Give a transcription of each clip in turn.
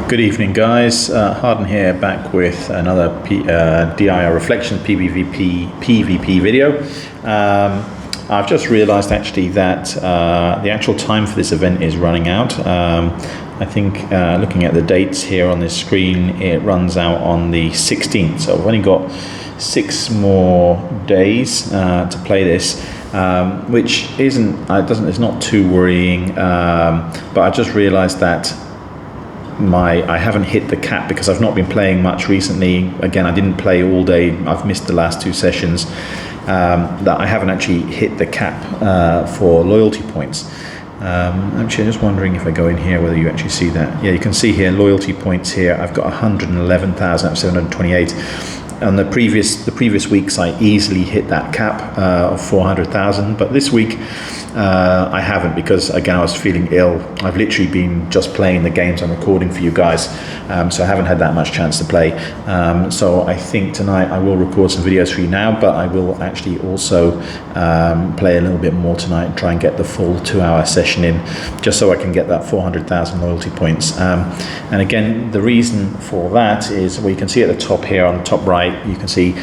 Good evening, guys. Harden here, back with another DIR Reflections PvP video. I've just realized actually that the actual time for this event is running out. I think looking at the dates here on this screen, it runs out on the 16th. So I've only got 6 more days to play this. Which it's not too worrying, but I just realized that I haven't hit the cap because I've not been playing much recently. Again, I didn't play all day. I've missed the last 2 sessions. That I haven't actually hit the cap for loyalty points. Actually, I'm just wondering if I go in here whether you actually see that. Yeah, you can see here loyalty points here. I've got 111,728. On the previous weeks, I easily hit that cap of 400,000, but this week I haven't, because again I was feeling ill. I've literally been just playing the games I'm recording for you guys, so I haven't had that much chance to play. So I think tonight I will record some videos for you now, but I will actually also play a little bit more tonight and try and get the full 2-hour session in, just so I can get that 400,000 loyalty points. And again, the reason for that is, well, you can see at the top here on the top right, you can see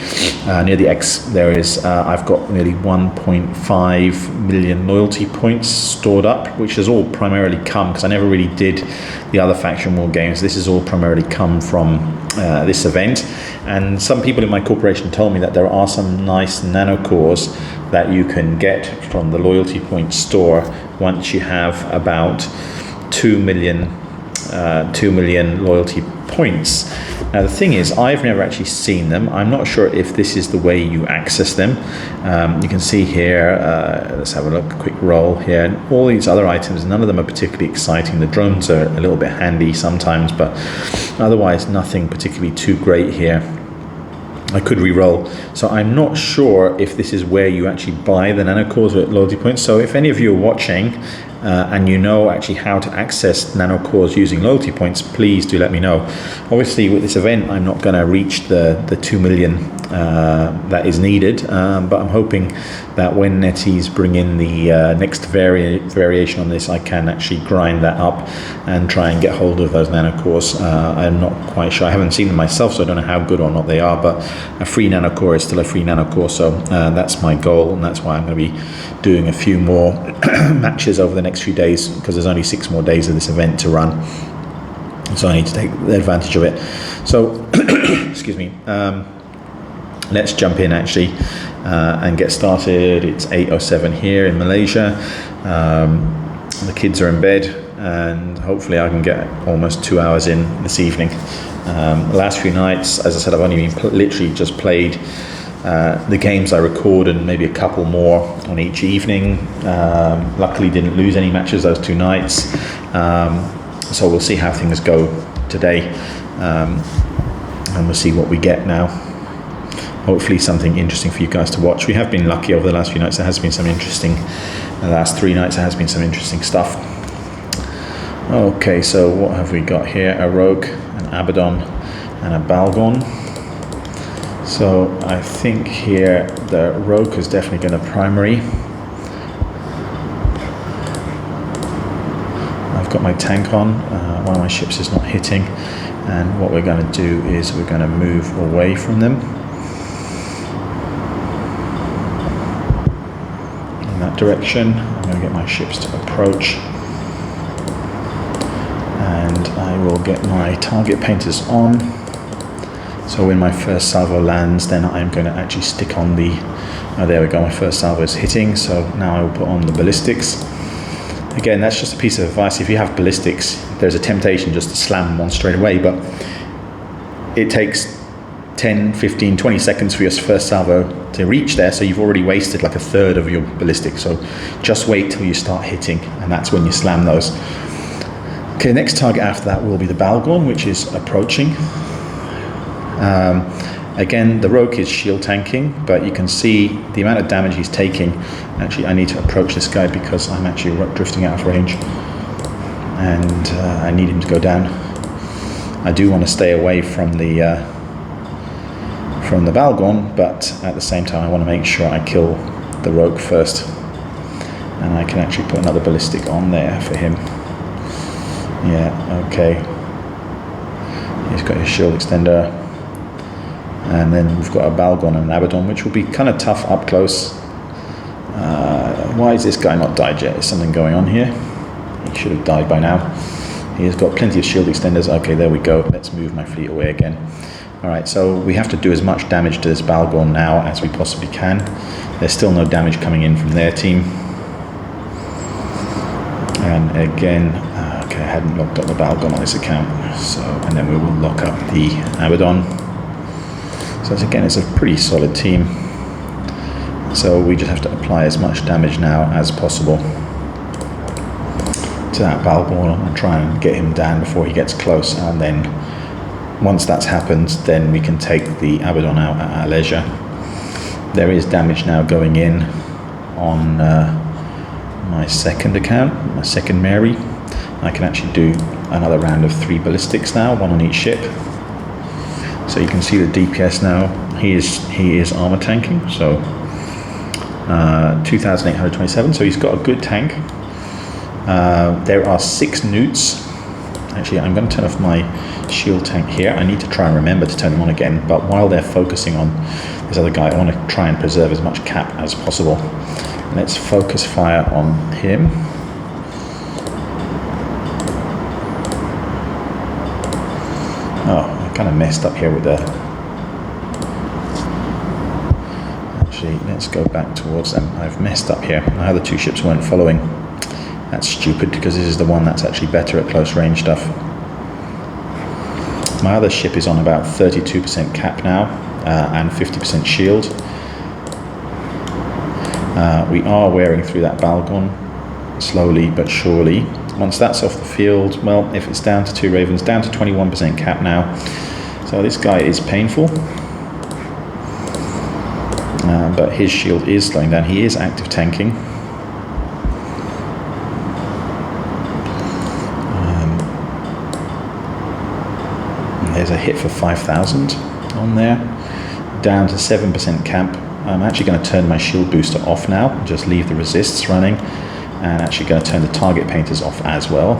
near the X there is I've got nearly 1.5 million loyalty points stored up, which has all primarily come, because I never really did the other faction war games. This has all primarily come from this event, and some people in my corporation told me that there are some nice nano cores that you can get from the loyalty point store once you have about 2 million loyalty points. Now the thing is, I've never actually seen them. I'm not sure if this is the way you access them. You can see here, let's have a look, a quick roll here, and all these other items, none of them are particularly exciting. The drones are a little bit handy sometimes, but otherwise nothing particularly too great here. I could re-roll, so I'm not sure if this is where you actually buy the nanocores with loyalty points. So if any of you are watching and you know actually how to access nanocores using loyalty points, please do let me know. Obviously with this event I'm not going to reach the 2 million that is needed, but I'm hoping that when Netties bring in the next variation on this, I can actually grind that up and try and get hold of those nanocores. I'm not quite sure, I haven't seen them myself, so I don't know how good or not they are, but a free nanocore is still a free nanocore, so that's my goal, and that's why I'm going to be doing a few more matches over the next few days, because there's only 6 more days of this event to run, so I need to take advantage of it. So excuse me, let's jump in actually and get started. It's 8:07 here in Malaysia. The kids are in bed, and hopefully I can get almost 2 hours in this evening. The last few nights, as I said, I've only been literally just played the games I record, and maybe a couple more on each evening. Luckily didn't lose any matches those 2 nights, so we'll see how things go today, and we'll see what we get now. Hopefully something interesting for you guys to watch. We have been lucky over the last few nights. There has been some interesting, the last 3 nights there has been some interesting stuff. Okay, so what have we got here? A Rokh, an Abaddon, and a Bhaalgorn. So I think here the Rokh is definitely going to primary. I've got my tank on. One of my ships is not hitting, and what we're going to do is we're going to move away from them in that direction. I'm going to get my ships to approach, and I will get my target painters on. So when my first salvo lands, then I'm going to actually stick on the, there we go, my first salvo is hitting, so now I will put on the ballistics. Again, that's just a piece of advice. If you have ballistics, there's a temptation just to slam them on straight away, but it takes 10, 15, 20 seconds for your first salvo to reach there, so you've already wasted like a third of your ballistics. So just wait till you start hitting, and that's when you slam those. Okay, next target after that will be the Bhaalgorn, which is approaching. Again, the Rokh is shield tanking, but you can see the amount of damage he's taking. Actually, I need to approach this guy because I'm actually drifting out of range, and I need him to go down. I do want to stay away from the Bhaalgorn, but at the same time I want to make sure I kill the Rokh first, and I can actually put another ballistic on there for him. Yeah, okay. He's got his shield extender. And then we've got a Bhaalgorn and an Abaddon, which will be kind of tough up close. Why is this guy not died yet? Is something going on here? He should have died by now. He has got plenty of shield extenders. Okay, there we go. Let's move my fleet away again. Alright, so we have to do as much damage to this Bhaalgorn now as we possibly can. There's still no damage coming in from their team. And again, okay, I hadn't locked up the Bhaalgorn on this account. So, and then we will lock up the Abaddon. So again, it's a pretty solid team. So we just have to apply as much damage now as possible to that Bhaalgorn and try and get him down before he gets close. And then once that's happened, then we can take the Abaddon out at our leisure. There is damage now going in on my second account, my second Mary. I can actually do another round of 3 ballistics now, 1 on each ship. So you can see the DPS now. He is armor tanking, so 2,827. So he's got a good tank. There are 6 newts. Actually, I'm going to turn off my shield tank here. I need to try and remember to turn them on again. But while they're focusing on this other guy, I want to try and preserve as much cap as possible. Let's focus fire on him. Oh, I kind of messed up here with the... Actually, let's go back towards them. I've messed up here. My other 2 ships weren't following. That's stupid because this is the one that's actually better at close range stuff. My other ship is on about 32% cap now and 50% shield. We are wearing through that Bhaalgorn slowly but surely. Once that's off the field, well, if it's down to 2 ravens, down to 21% cap now. So this guy is painful. But his shield is slowing down. He is active tanking. There's a hit for 5,000 on there. Down to 7% cap. I'm actually going to turn my shield booster off now. Just leave the resists running. And actually going to turn the target painters off as well.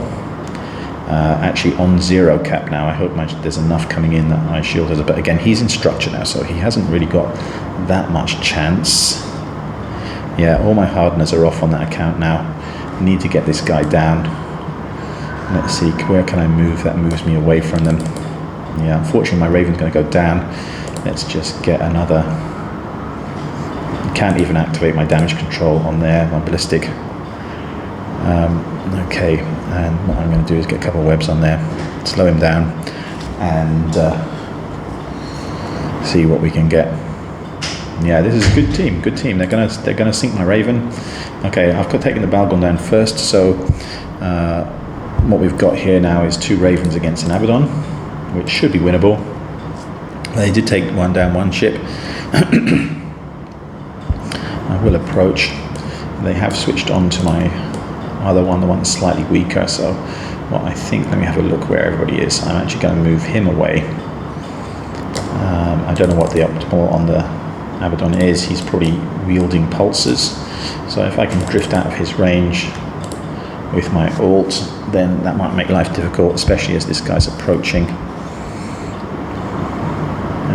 Actually on 0 cap now. I hope there's enough coming in that my shield has a bit. Again, he's in structure now, so he hasn't really got that much chance. Yeah, all my hardeners are off on that account now. Need to get this guy down. Let's see, where can I move? That moves me away from them. Yeah, unfortunately my Raven's going to go down. Let's just get another... Can't even activate my damage control on there, my ballistic. Okay, and what I'm going to do is get a couple of webs on there, slow him down, and see what we can get. Yeah, this is a good team. Good team. They're gonna sink my Raven. Okay, I've got taken the Bhaalgorn down first. So what we've got here now is 2 Ravens against an Abaddon, which should be winnable. They did take one ship. I will approach. They have switched on to my other one, the one that's slightly weaker. So what I think, let me have a look where everybody is. I'm actually going to move him away. I don't know what the optimal on the Abaddon is. He's probably wielding pulses. So if I can drift out of his range with my ult, then that might make life difficult, especially as this guy's approaching.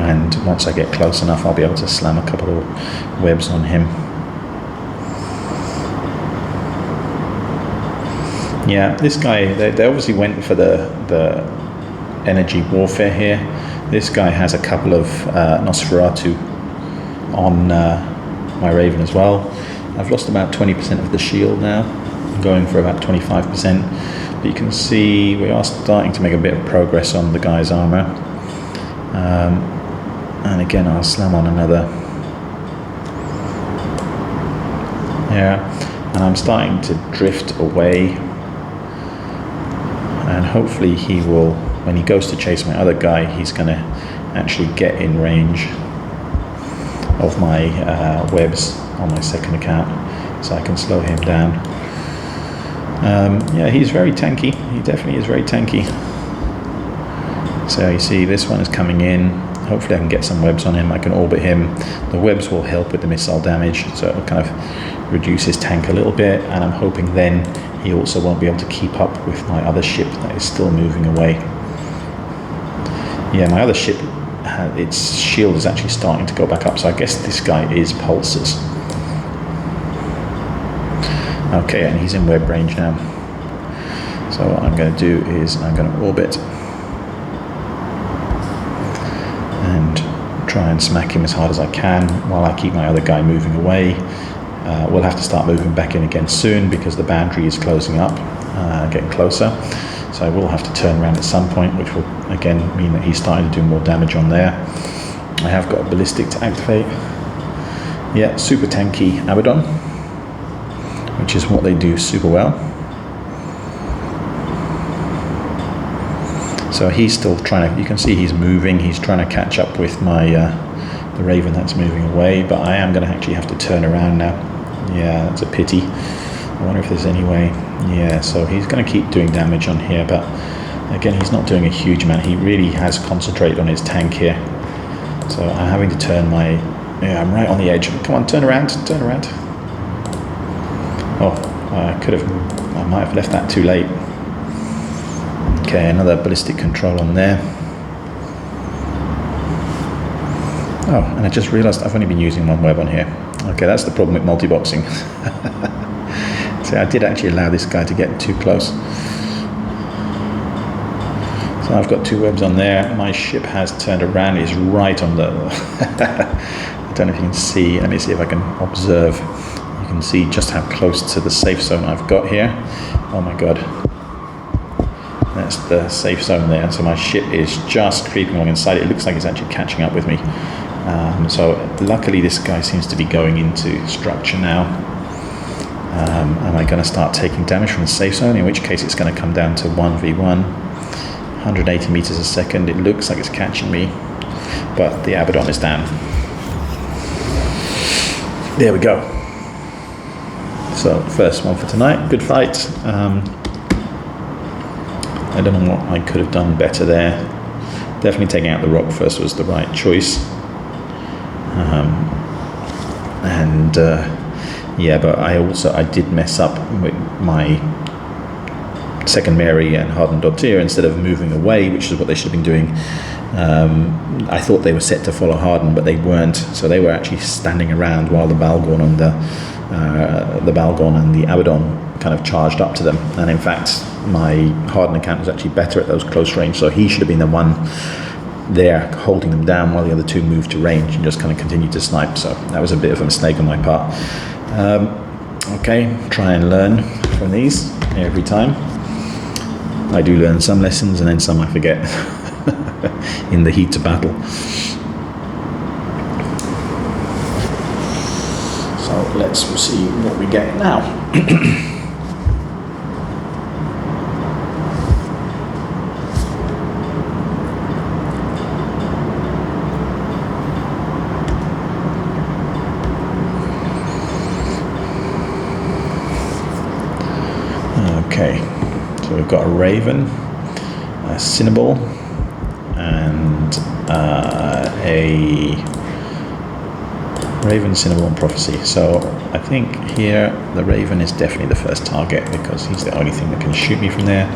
And once I get close enough, I'll be able to slam a couple of webs on him. Yeah, this guy, they obviously went for the energy warfare here. This guy has a couple of Nosferatu on my Raven as well. I've lost about 20% of the shield now. I'm going for about 25%. But you can see we are starting to make a bit of progress on the guy's armor. And again, I'll slam on another. Yeah, and I'm starting to drift away. And hopefully he will, when he goes to chase my other guy, he's going to actually get in range of my webs on my second account, so I can slow him down. Yeah, he's very tanky. He definitely is very tanky. So you see this one is coming in. Hopefully I can get some webs on him. I can orbit him. The webs will help with the missile damage, so it'll kind of reduce his tank a little bit, and I'm hoping then he also won't be able to keep up with my other ship that is still moving away. Yeah, my other ship, its shield is actually starting to go back up, so I guess this guy is pulses. Okay, and he's in web range now. So what I'm going to do is I'm going to orbit and try and smack him as hard as I can while I keep my other guy moving away. We'll have to start moving back in again soon because the boundary is closing up, getting closer. So I will have to turn around at some point, which will again mean that he's starting to do more damage on there. I have got a ballistic to activate. Yeah, super tanky Abaddon, which is what they do super well. So he's still trying to, you can see he's moving, he's trying to catch up with my the Raven that's moving away, but I am going to actually have to turn around now. Yeah, that's a pity. I wonder if there's any way. Yeah, so he's going to keep doing damage on here, but again, he's not doing a huge amount. He really has concentrated on his tank here. So I'm having to turn my, yeah, I'm right on the edge. Come on, turn around, turn around. Oh, I might have left that too late. Okay, another ballistic control on there. Oh, and I just realized I've only been using one web on here. Okay, that's the problem with multi-boxing. So I did actually allow this guy to get too close. So I've got 2 webs on there. My ship has turned around. It's right on the... I don't know if you can see. Let me see if I can observe. You can see just how close to the safe zone I've got here. Oh my god. That's the safe zone there. So my ship is just creeping along inside. It looks like it's actually catching up with me. So luckily this guy seems to be going into structure now. Am I going to start taking damage from the safe zone, in which case it's going to come down to 1v1, 180 meters a second. It looks like it's catching me, but the Abaddon is down. There we go. So first one for tonight, good fight. I don't know what I could have done better there. Definitely taking out the Rokh first was the right choice. Yeah, but I did mess up with my second Mary and hardened DIR instead of moving away, which is what they should have been doing. I thought they were set to follow Harden, but they weren't. So they were actually standing around while the Bhaalgorn and the Abaddon kind of charged up to them. And in fact, my Harden account was actually better at those close range, so he should have been the one there holding them down while the other 2 moved to range and just kind of continued to snipe. So that was a bit of a mistake on my part. Okay, try and learn from these every time. I do learn some lessons and then some I forget in the heat of battle. So let's see what we get now. Okay, so we've got a Raven, a Cynabal, and a Raven, Cynabal, and Prophecy. So I think here the Raven is definitely the first target because he's the only thing that can shoot me from there.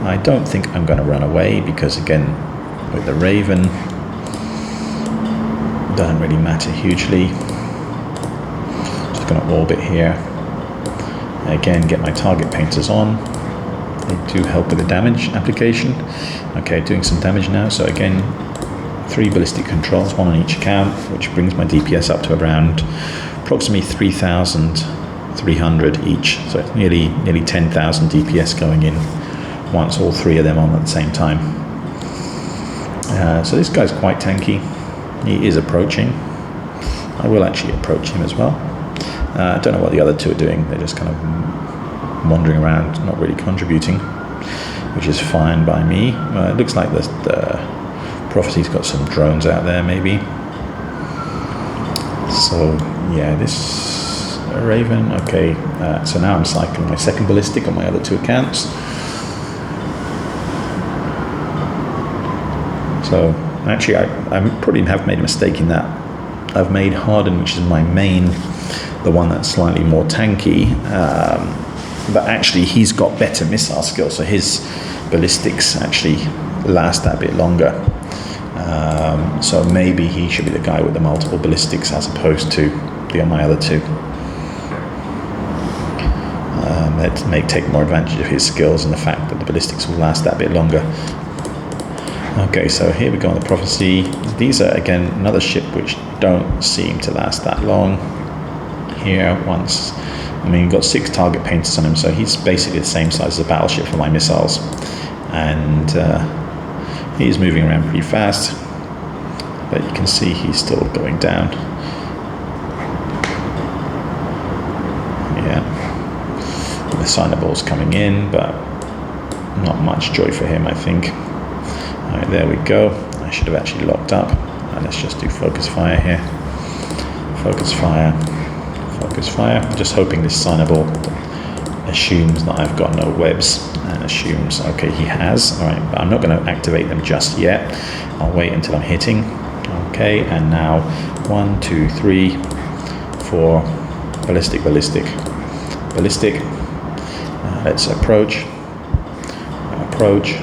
I don't think I'm going to run away because again, with the Raven, doesn't really matter hugely. Just going to orbit here. Again, get my target painters on. They do help with the damage application. Okay, doing some damage now. So again, 3 ballistic controls, 1 on each account, which brings my DPS up to around approximately 3,300 each. So it's nearly 10,000 DPS going in once all 3 of them on at the same time. So this guy's quite tanky. He is approaching. I will actually approach him as well. I don't know what the other 2 are doing. They're just kind of wandering around, not really contributing, which is fine by me. It looks like the Prophecy's got some drones out there, maybe. So yeah, this Raven. Okay, so now I'm cycling my second ballistic on my other 2 accounts. So actually, I probably have made a mistake in that. I've made Harden, which is my main, the one that's slightly more tanky, but actually he's got better missile skills, so his ballistics actually last that bit longer. So maybe he should be the guy with the multiple ballistics as opposed to my other two. That may take more advantage of his skills and the fact that the ballistics will last that bit longer. Okay, so here we go on the Prophecy. These are, again, another ship which don't seem to last that long. Here, once, I mean, you've got 6 target painters on him, so he's basically the same size as a battleship for my missiles. And he's moving around pretty fast, but you can see he's still going down. Yeah, the Cynabal's coming in, but not much joy for him, I think. Alright, there we go. I should have actually locked up. Let's just do focus fire here. Focus fire. Focus fire. I'm just hoping this Cynabal assumes that I've got no webs, and assumes, okay, he has. Alright, but I'm not going to activate them just yet. I'll wait until I'm hitting. Okay, and now 1, 2, 3, 4. Ballistic, ballistic, ballistic. Let's approach. Approach.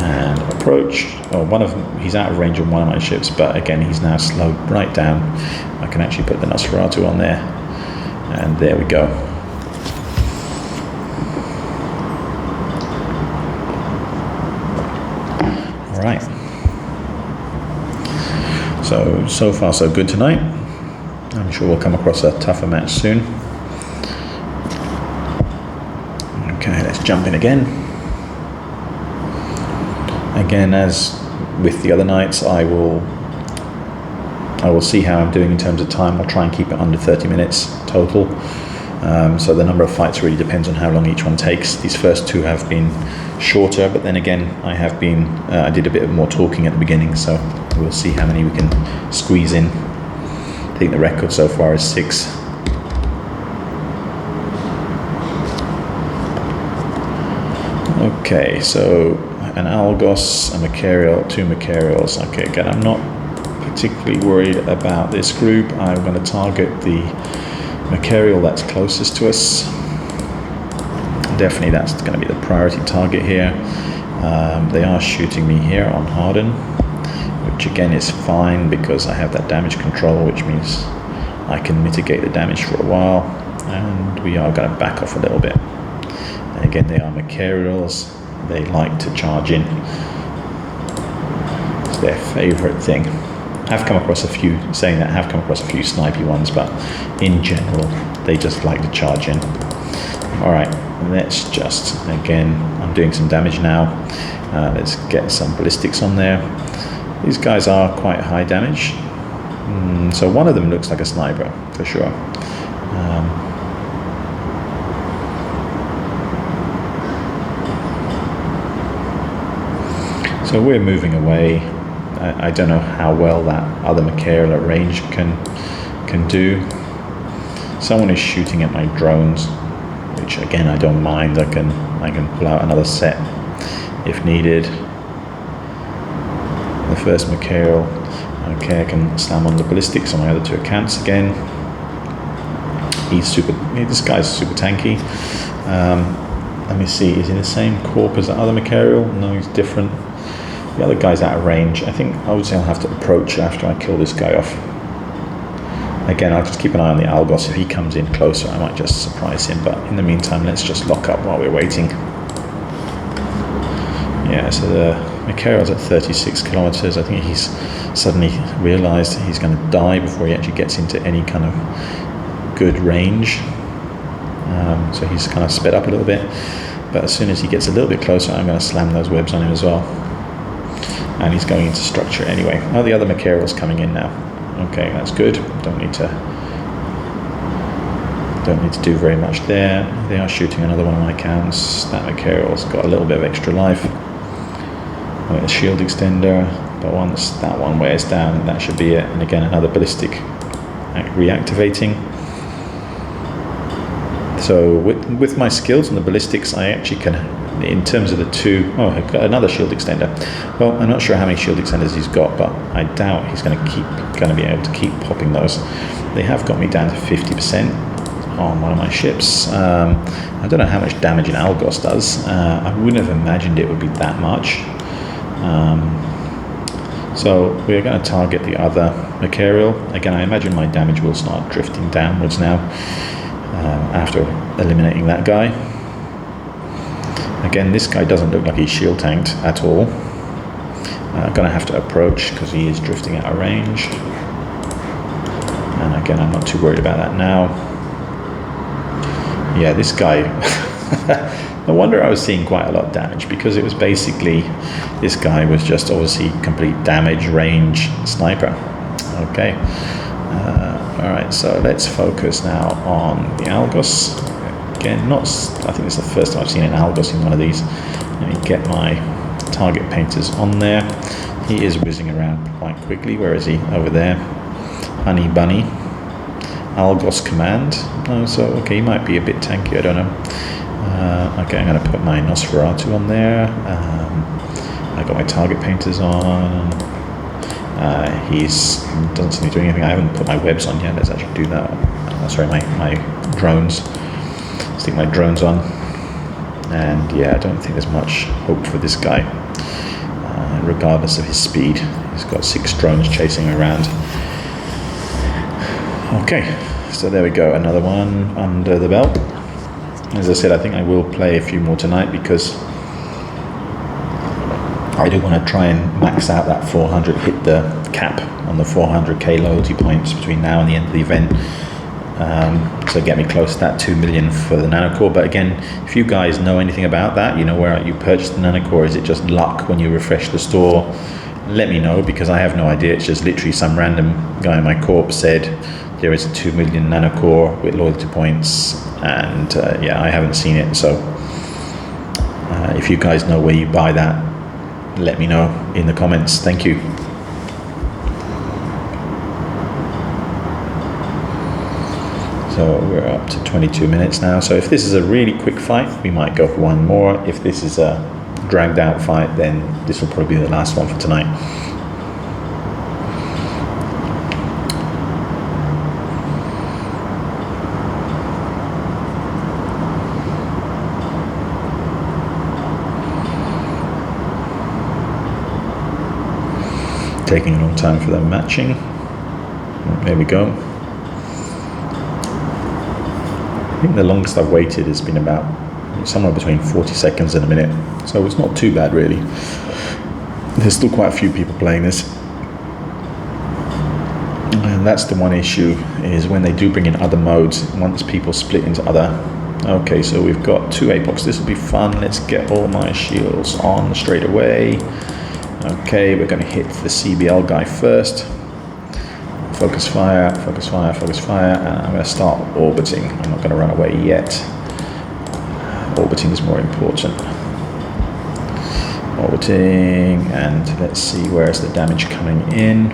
And approach. Oh, one of them, he's out of range on one of my ships, but again, he's now slowed right down. I can actually put the Nosferatu on there, and there we go. All right. So far so good tonight. I'm sure we'll come across a tougher match soon. Okay, let's jump in again. Again, as with the other nights, I will see how I'm doing in terms of time. I'll try and keep it under 30 minutes total. So the number of fights really depends on how long each one takes. These first 2 have been shorter, but then again, I did a bit more talking at the beginning, so we'll see how many we can squeeze in. I think the record so far is 6. Okay, so an Algos, a Machariel, 2 Machariels. Okay, again, I'm not particularly worried about this group. I'm going to target the Machariel that's closest to us. Definitely that's going to be the priority target here. They are shooting me here on Harden, which again is fine because I have that damage control, which means I can mitigate the damage for a while, and we are going to back off a little bit. And again, they are Machariels. They like to charge in. It's their favorite thing. I've come across a few, saying that, I have come across a few snipey ones, but in general, they just like to charge in. All right, let's just, again, I'm doing some damage now. Let's get some ballistics on there. These guys are quite high damage. So one of them looks like a sniper, for sure. So we're moving away. I don't know how well that other Machariel at range can do. Someone is shooting at my drones, which again I don't mind. I can pull out another set if needed. The first Machariel. Okay, I can slam on the ballistics on my other 2 accounts again. This guy's super tanky. Let me see, is he the same corp as the other Machariel? No, he's different. The other guy's out of range. I think I would say I'll have to approach after I kill this guy off. Again, I'll just keep an eye on the Algos. If he comes in closer, I might just surprise him. But in the meantime, let's just lock up while we're waiting. Yeah, so the Machariel's at 36 kilometers. I think he's suddenly realized he's going to die before he actually gets into any kind of good range. So he's kind of sped up a little bit. But as soon as he gets a little bit closer, I'm going to slam those webs on him as well. And he's going into structure anyway. Oh, the other Machariel's coming in now. Okay, that's good. Don't need to do very much there. They are shooting another one of my accounts. That Machariel's got a little bit of extra life. A shield extender, but once that one wears down, that should be it. And again, another ballistic reactivating. So with my skills on the ballistics, I actually can, in terms of the 2, oh, I've got another shield extender. Well, I'm not sure how many shield extenders he's got, but I doubt he's going to be able to keep popping those. They have got me down to 50% on one of my ships. I don't know how much damage an Algos does. I wouldn't have imagined it would be that much. So we're going to target the other Machariel. Again, I imagine my damage will start drifting downwards now after eliminating that guy. Again, this guy doesn't look like he's shield tanked at all. I'm going to have to approach because he is drifting out of range. And again, I'm not too worried about that now. Yeah, this guy, no wonder I was seeing quite a lot of damage, because it was basically, this guy was just obviously complete damage range sniper. Okay, alright, so let's focus now on the Algos. Again, I think it's the first time I've seen an Algos in one of these. Let me get my target painters on there. He is whizzing around quite quickly. Where is he? Over there. Honey Bunny. Algos command. Oh, so okay, he might be a bit tanky, I don't know. Okay, I'm going to put my Nosferatu on there. I got my target painters on. He doesn't seem to be doing anything. I haven't put my webs on yet. Let's actually do that. Sorry, my drones. Stick my drones on. And yeah, I don't think there's much hope for this guy, regardless of his speed. He's got 6 drones chasing him around. Okay, so there we go, another one under the belt. As I said, I think I will play a few more tonight, because I do want to try and max out that 400, hit the cap on the 400k loyalty points between now and the end of the event. So get me close to that 2 million for the nanocore. But again, if you guys know anything about that, you know where you purchased the nanocore, is it just luck when you refresh the store? Let me know, because I have no idea. It's just literally some random guy in my corp said there is a 2 million nanocore with loyalty points, and yeah, I haven't seen it. So if you guys know where you buy that, let me know in the comments. Thank you. So we're up to 22 minutes now. So if this is a really quick fight, we might go for one more. If this is a dragged out fight, then this will probably be the last one for tonight. Taking a long time for them matching. There we go. I think the longest I've waited has been about somewhere between 40 seconds and a minute, so it's not too bad really. There's still quite a few people playing this, and that's the one issue, is when they do bring in other modes, once people split into other. Okay, so we've got 2 Apocs. This will be fun. Let's get all my shields on straight away. Okay, we're going to hit the CBL guy first. Focus fire, focus fire, focus fire, and I'm going to start orbiting. I'm not going to run away yet. Orbiting is more important. Orbiting, and let's see, where is the damage coming in.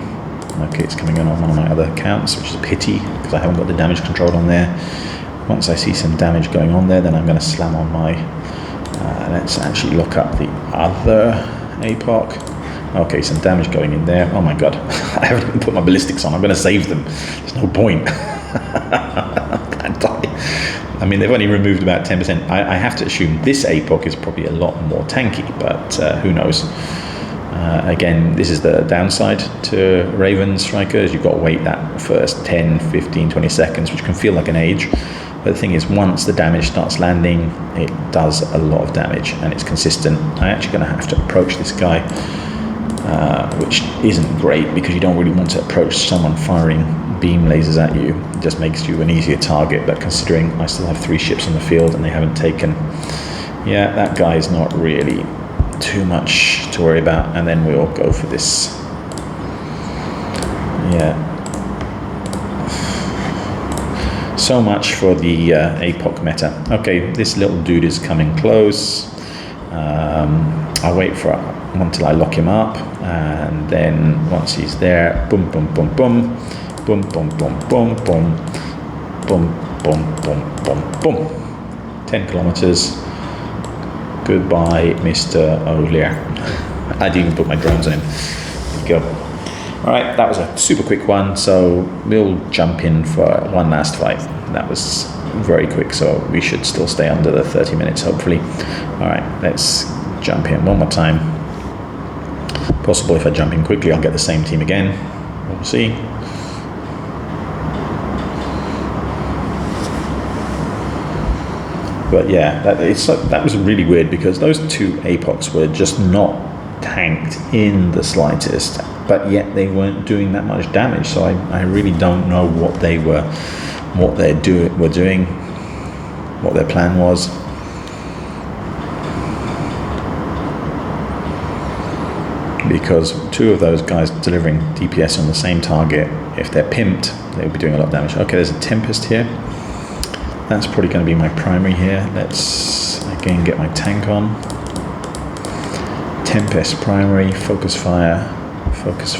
Okay, it's coming in on one of my other accounts, which is a pity, because I haven't got the damage control on there. Once I see some damage going on there, then I'm going to slam on my... let's actually look up the other Apoc. Okay, some damage going in there. Oh my god, I haven't even put my ballistics on. I'm going to save them. There's no point. I mean, they've only removed about 10%. I have to assume this Apoc is probably a lot more tanky, but who knows. Again, this is the downside to Raven Strikers. You've got to wait that first 10, 15, 20 seconds, which can feel like an age. But the thing is, once the damage starts landing, it does a lot of damage, and it's consistent. I'm actually going to have to approach this guy, which isn't great, because you don't really want to approach someone firing beam lasers at you. It just makes you an easier target. But considering I still have 3 ships on the field and they haven't taken, yeah, that guy's not really too much to worry about. And then we'll go for this. Yeah. So much for the Apoc meta. Okay, this little dude is coming close. I'll wait for until I lock him up, and then once he's there, boom, boom, boom, boom, boom, boom, boom, boom, boom, boom, boom, boom, boom, boom. 10 kilometers. Goodbye, Mr. O'Lear. I didn't even put my drones in. There we go. All right, that was a super quick one, so we'll jump in for one last fight. That was very quick, so we should still stay under the 30 minutes, hopefully. All right, let's jump in one more time. Possible if I jump in quickly, I'll get the same team again. We'll see. But yeah, that was really weird because those two Apocs were just not tanked in the slightest, but yet they weren't doing that much damage. So I really don't know what they were doing, what their plan was. Because two of those guys delivering DPS on the same target, if they're pimped, they'll be doing a lot of damage. Okay, there's a Tempest here. That's probably going to be my primary here. Let's again get my tank on. Tempest primary, focus fire, and focus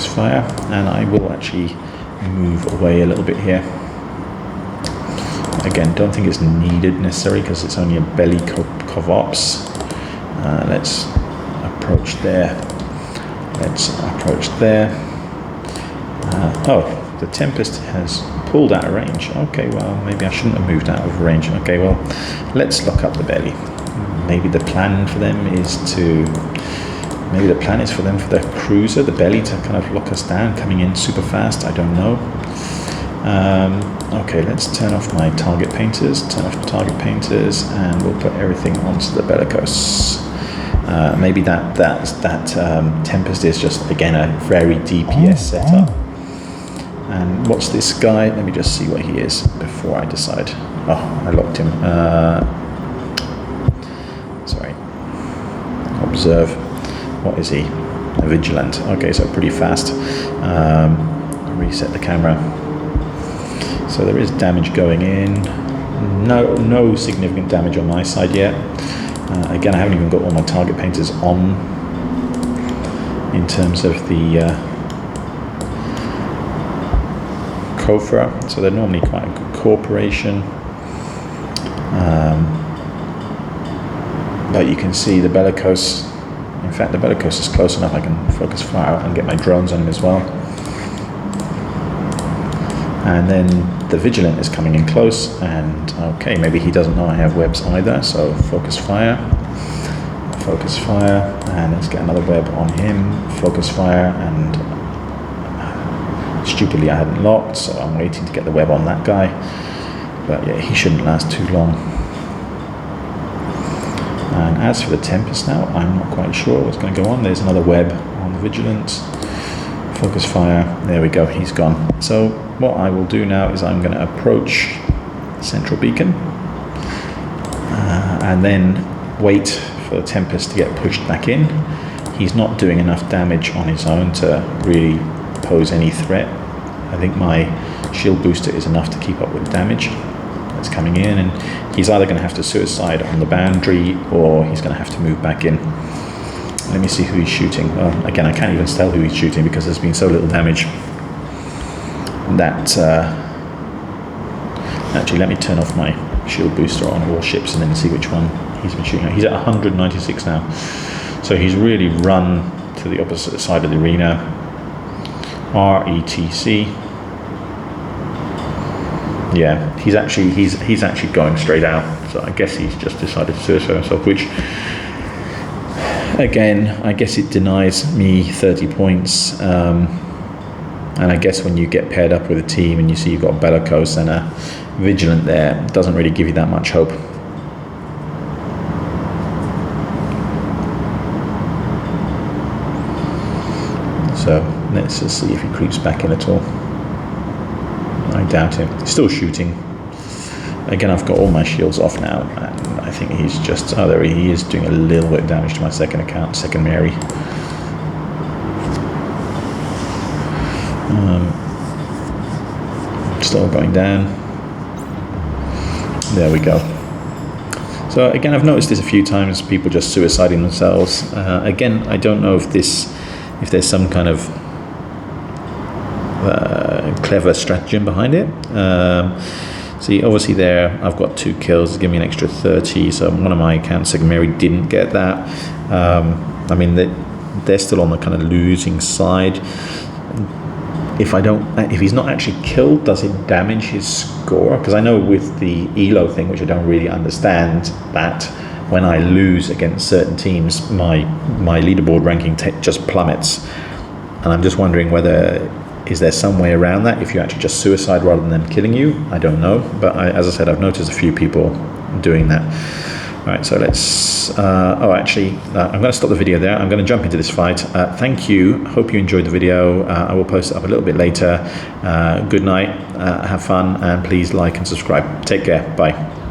fire. And I will actually move away a little bit here. Again, don't think it's needed necessarily because it's only a Belicose ops. Let's approach there. Oh, the Tempest has pulled out of range. Okay, well, maybe I shouldn't have moved out of range. Okay, well, let's lock up the belly. Maybe the plan for them is for the cruiser, the belly, to kind of lock us down, coming in super fast. I don't know. Okay, let's turn off my target painters. And we'll put everything onto the Belicose. Maybe that Tempest is just, again, a very DPS setup. And what's this guy? Let me just see what he is before I decide. Oh, I locked him. Sorry. Observe. What is he? A Vigilant. Okay, so pretty fast. Reset the camera. So there is damage going in. No significant damage on my side yet. Again, I haven't even got all my target painters on in terms of the Kofra, so they're normally quite a good corporation. But you can see the Belicose. In fact, the Belicose is close enough. I can focus fire and get my drones on him as well. And then the Vigilant is coming in close, and okay, maybe he doesn't know I have webs either, so focus fire, and let's get another web on him, focus fire, and stupidly I hadn't locked, so I'm waiting to get the web on that guy, but yeah, he shouldn't last too long. And as for the Tempest now, I'm not quite sure what's going to go on. There's another web on the Vigilant. Focus fire, there we go, he's gone. So what I will do now is I'm going to approach Central Beacon and then wait for the Tempest to get pushed back in. He's not doing enough damage on his own to really pose any threat. I think my shield booster is enough to keep up with the damage that's coming in, and he's either going to have to suicide on the boundary or he's going to have to move back in. Let me see who he's shooting. Well, again, I can't even tell who he's shooting because there's been so little damage. That actually, let me turn off my shield booster on all ships and then see which one he's been shooting at. He's at 196 now, so he's really run to the opposite side of the arena. RETC. Yeah, he's actually going straight out. So I guess he's just decided to suicide himself, which, again, I guess it denies me 30 points. And I guess when you get paired up with a team and you see you've got Belicose and a Vigilant there, it doesn't really give you that much hope. So let's just see if he creeps back in at all. I doubt him. He's still shooting. Again, I've got all my shields off now, and I think he's just, oh, there he is, doing a little bit of damage to my second account, second Mary. Still going down. There we go. So again, I've noticed this a few times, people just suiciding themselves. Again, I don't know if there's some kind of clever stratagem behind it. See, obviously there, I've got 2 kills, give me an extra 30, so one of my accounts, second Mary, didn't get that. I mean, they're still on the kind of losing side. If he's not actually killed, does it damage his score? Because I know with the ELO thing, which I don't really understand, that when I lose against certain teams, my leaderboard ranking just plummets. And I'm just wondering is there some way around that if you actually just suicide rather than them killing you? I don't know, but as I said, I've noticed a few people doing that. All right, so let's, I'm going to stop the video there. I'm going to jump into this fight. Thank you. Hope you enjoyed the video. I will post it up a little bit later. Good night, have fun, and please like and subscribe. Take care. Bye.